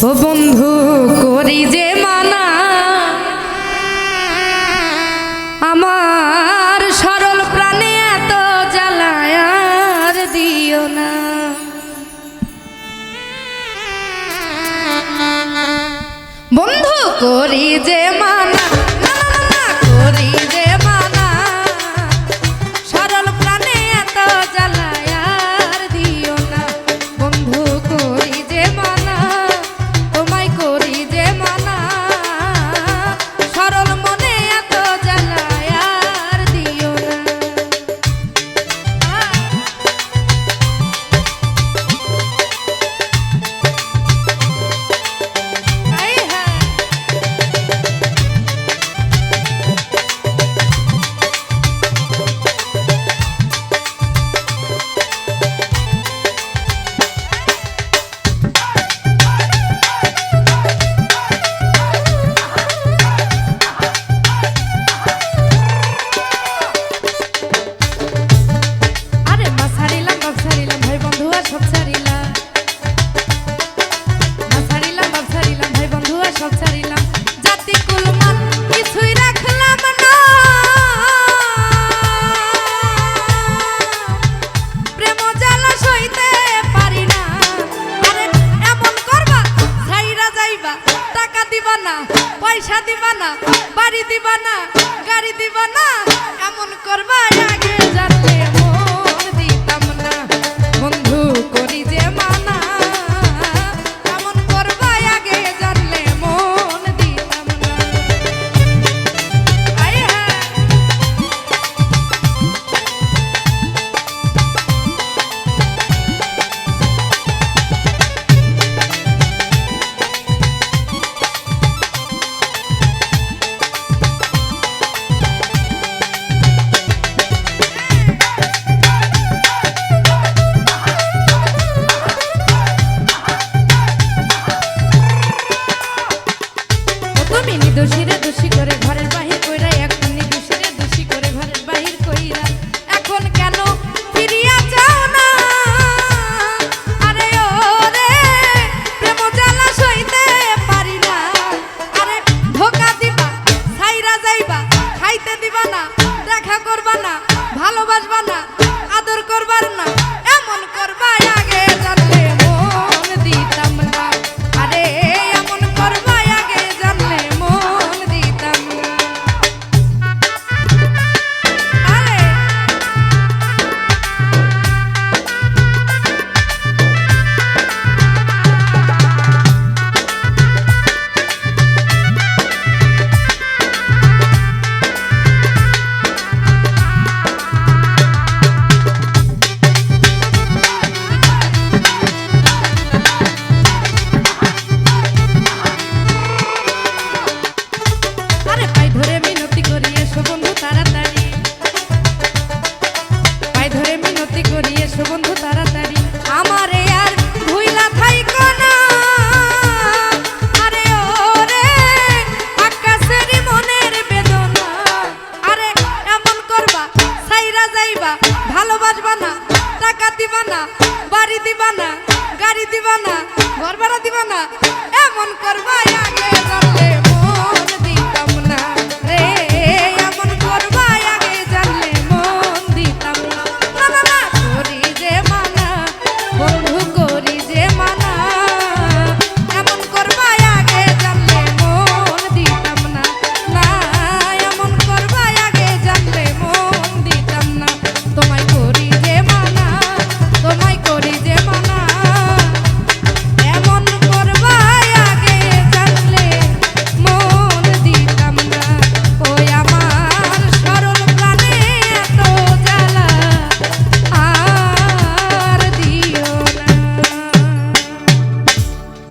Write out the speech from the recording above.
ও বন্ধু করি যে মানা আমার সরল প্রাণে এত জ্বালায় আর দিও না। বন্ধু করি যে মানা করি যে মানা সরল প্রাণে এত জ্বালায় আর দিও না। বন্ধু করি যে মানা তোমায় করি যে মানা সরল মনে এত জ্বালায় আর দিও না। পয়সা দিবা না, বাড়ি দিবা না, গাড়ি দিবা না, এমন করবা আগে জানলে মন দিতাম না। বন্ধু করি যে মানা এমন করবা আগে জানলে মন দিতাম না। দোষীরে দোষী করে ঘরের বাহির কইরা এখন দোষীরে দোষী করে ঘরের বাহির কইরা এখন কেন ফিরিয়া যাও না? আরে ও রে প্রেম জ্বালা সইতে পারি না। আরে ধোকা দিবা ছাইরা যাইবা খাইতে দিবা না, দেখা করবা না, ভালোবাসবা না, আদর করবার না, এমন করবা আগে জানলে মন দিতাম না। আরে এমন করবা আগে জানলে বন্ধু তাড়াতাড়ি আমারে আর ভুইলা থাইকো না। আরে ওরে আকাশের মনের বেদনা। আরে এমন করবা ছাইরা যাইবা ভালোবাসবা না, টাকা দিবা না, বাড়ি দিবা না, গাড়ি দিবা না, ঘর ভাড়া দিবা না, এমন করবা আগে জানলে